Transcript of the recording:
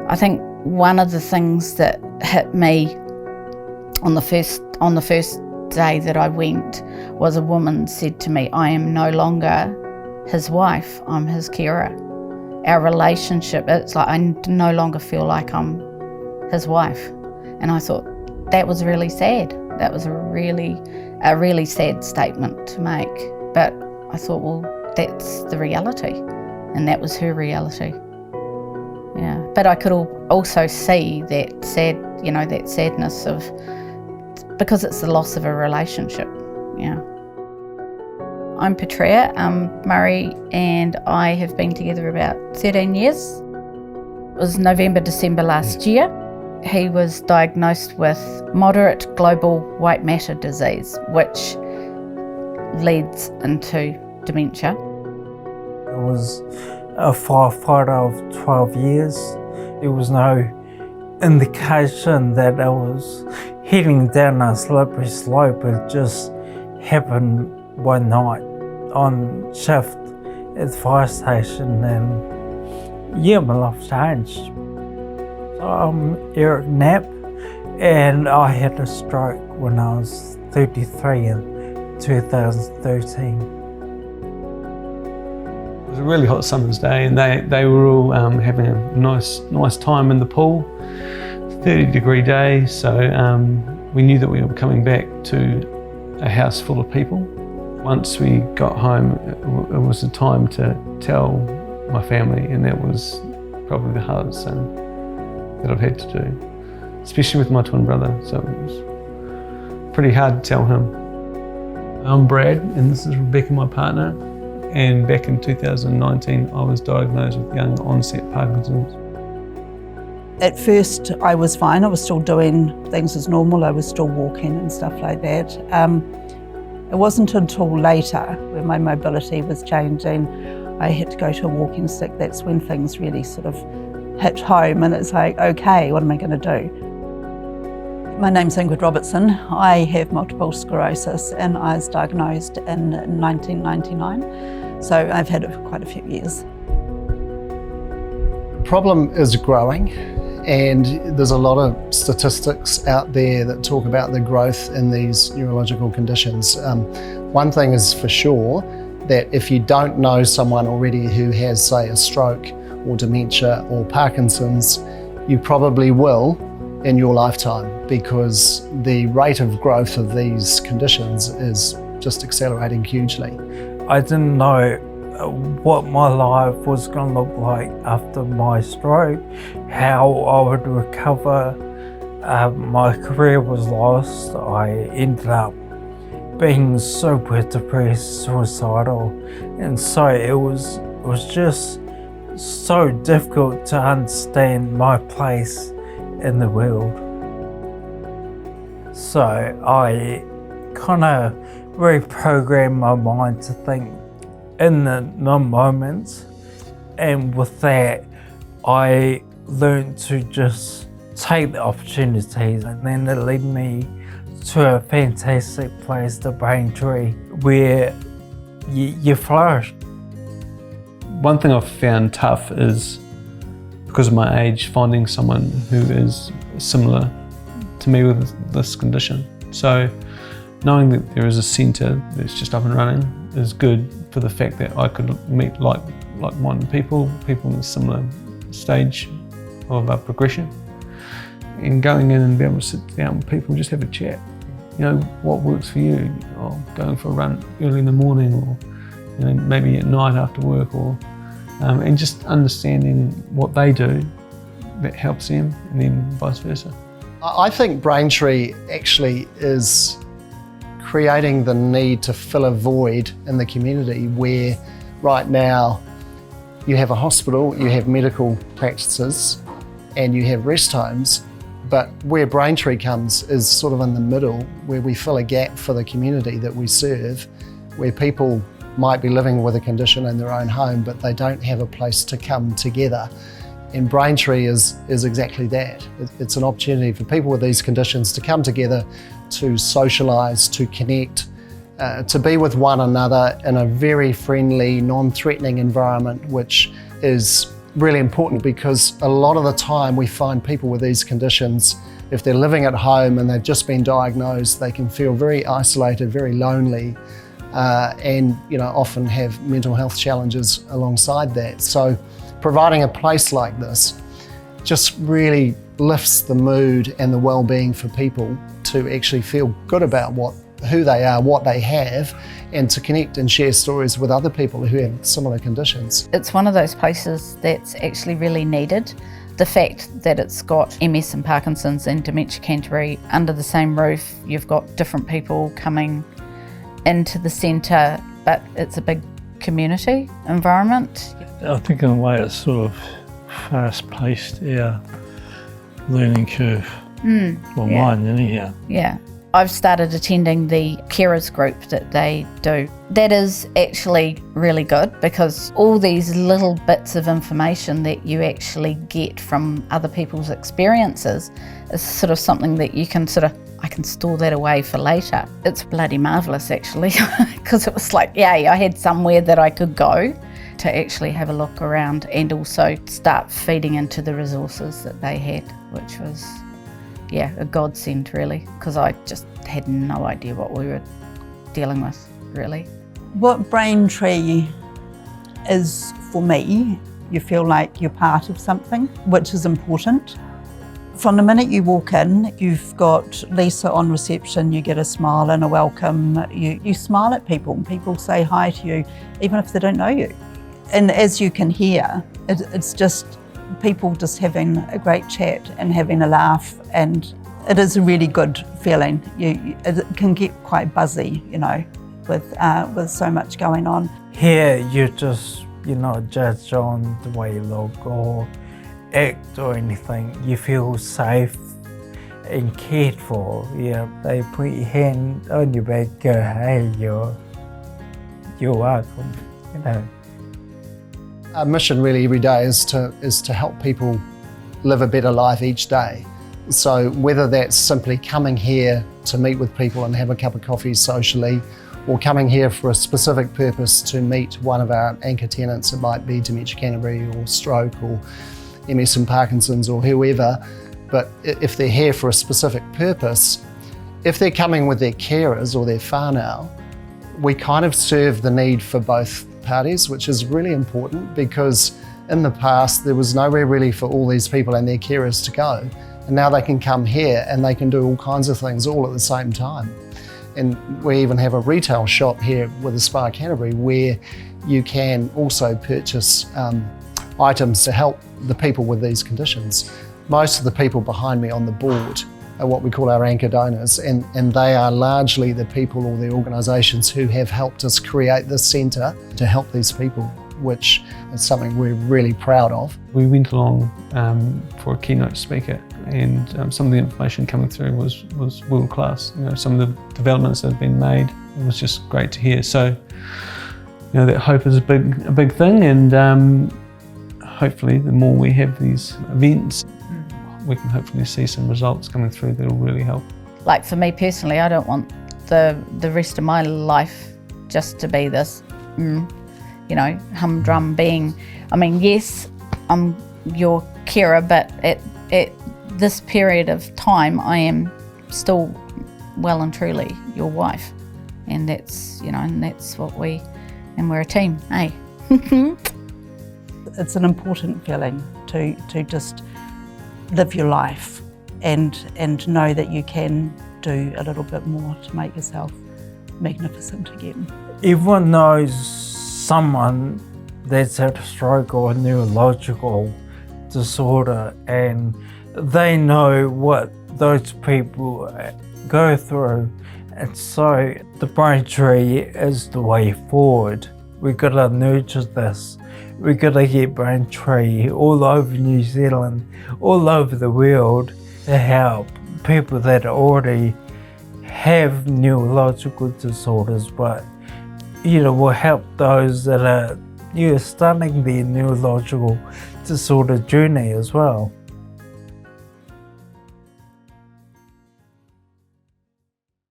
I think one of the things that hit me on the first day that I went was a woman said to me, "I am no longer his wife, I'm his carer." Our relationship, it's like I no longer feel like I'm his wife. And I thought that was really sad. That was a really sad statement to make. But I thought, well, that's the reality. And that was her reality. Yeah. But I could also see that sadness of, because it's the loss of a relationship. Yeah. I'm Petrea Murray, and I have been together about 13 years. It was November, December last year. He was diagnosed with moderate global white matter disease, which leads into dementia. I was a firefighter of 12 years. There was no indication that I was heading down a slippery slope. It just happened one night on shift at the fire station, and yeah, my life changed. So I'm Eric Knapp, and I had a stroke when I was 33 in 2013. It was a really hot summer's day, and they were all having a nice time in the pool. 30-degree day, so we knew that we were coming back to a house full of people. Once we got home, it was the time to tell my family, and that was probably the hardest thing that I've had to do, especially with my twin brother, so it was pretty hard to tell him. I'm Brad, and this is Rebecca, my partner, and back in 2019 I was diagnosed with young onset Parkinson's. At first I was fine, I was still doing things as normal, I was still walking and stuff like that. It wasn't until later, when my mobility was changing, I had to go to a walking stick. That's when things really sort of hit home, and it's like, okay, what am I going to do? My name's Ingrid Robertson. I have multiple sclerosis, and I was diagnosed in 1999, so I've had it for quite a few years. The problem is growing, and there's a lot of statistics out there that talk about the growth in these neurological conditions. One thing is for sure, that if you don't know someone already who has, say, a stroke or dementia or Parkinson's, you probably will in your lifetime, because the rate of growth of these conditions is just accelerating hugely. I didn't know what my life was going to look like after my stroke, how I would recover. My career was lost. I ended up being super depressed, suicidal, and so it was just so difficult to understand my place in the world. So I kind of reprogrammed my mind to think in the moment, and with that I learned to just take the opportunities, and then it led me to a fantastic place, the BrainTree, where you flourish. One thing I've found tough is, because of my age, finding someone who is similar to me with this condition. So knowing that there is a centre that's just up and running is good, for the fact that I could meet like-minded people in a similar stage of progression, and going in and be able to sit down with people and just have a chat. You know, what works for you? Or going for a run early in the morning, or maybe at night after work, or and just understanding what they do that helps them, and then vice versa. I think BrainTree actually is creating the need to fill a void in the community, where right now you have a hospital, you have medical practices, and you have rest homes, but where BrainTree comes is sort of in the middle, where we fill a gap for the community that we serve, where people might be living with a condition in their own home, but they don't have a place to come together. And BrainTree is exactly that. It's an opportunity for people with these conditions to come together, to socialise, to connect, to be with one another in a very friendly, non-threatening environment, which is really important because a lot of the time we find people with these conditions, if they're living at home and they've just been diagnosed, they can feel very isolated, very lonely, and often have mental health challenges alongside that. So providing a place like this just really lifts the mood and the well-being for people to actually feel good about who they are, what they have, and to connect and share stories with other people who have similar conditions. It's one of those places that's actually really needed. The fact that it's got MS and Parkinson's and Dementia Canterbury under the same roof, you've got different people coming into the centre, but it's a big community environment. I think in a way it's sort of fast-paced, our learning curve. Mine anyhow. Yeah. I've started attending the carers group that they do. That is actually really good because all these little bits of information that you actually get from other people's experiences is sort of something that you can I can store that away for later. It's bloody marvellous actually because it was like, yay, I had somewhere that I could go to actually have a look around and also start feeding into the resources that they had, which was a godsend really, because I just had no idea what we were dealing with, really. What BrainTree is for me, you feel like you're part of something, which is important. From the minute you walk in, you've got Lisa on reception, you get a smile and a welcome. You smile at people and people say hi to you, even if they don't know you. And as you can hear, it's just people just having a great chat and having a laugh, and it is a really good feeling. It can get quite buzzy, with so much going on. Here you just, you're not judged on the way you look or act or anything. You feel safe and cared for. They put your hand on your back, go, hey, you're welcome, Our mission really every day is to help people live a better life each day. So whether that's simply coming here to meet with people and have a cup of coffee socially, or coming here for a specific purpose to meet one of our anchor tenants, it might be Dementia Canterbury or stroke or MS and Parkinson's or whoever, but if they're here for a specific purpose, if they're coming with their carers or their whānau, we kind of serve the need for both parties, which is really important because in the past there was nowhere really for all these people and their carers to go. And now they can come here and they can do all kinds of things all at the same time. And we even have a retail shop here with a Spa Canterbury where you can also purchase items to help the people with these conditions. Most of the people behind me on the board are what we call our anchor donors, and they are largely the people or the organisations who have helped us create this centre to help these people, which is something we're really proud of. We went along for a keynote speaker, and some of the information coming through was world class. Some of the developments that have been made, it was just great to hear. So, that hope is a big thing, and hopefully the more we have these events, we can hopefully see some results coming through that will really help. Like for me personally, I don't want the rest of my life just to be this, humdrum being. I mean, yes, I'm your carer, but at this period of time, I am still well and truly your wife, and that's what we're a team, eh? It's an important feeling to just live your life and know that you can do a little bit more to make yourself magnificent again. Everyone knows someone that's had a stroke or a neurological disorder, and they know what those people go through. And so the BrainTree is the way forward. We've got to nurture this. We've got to get BrainTree all over New Zealand, all over the world, to help people that already have neurological disorders, but will help those that are starting their neurological disorder journey as well.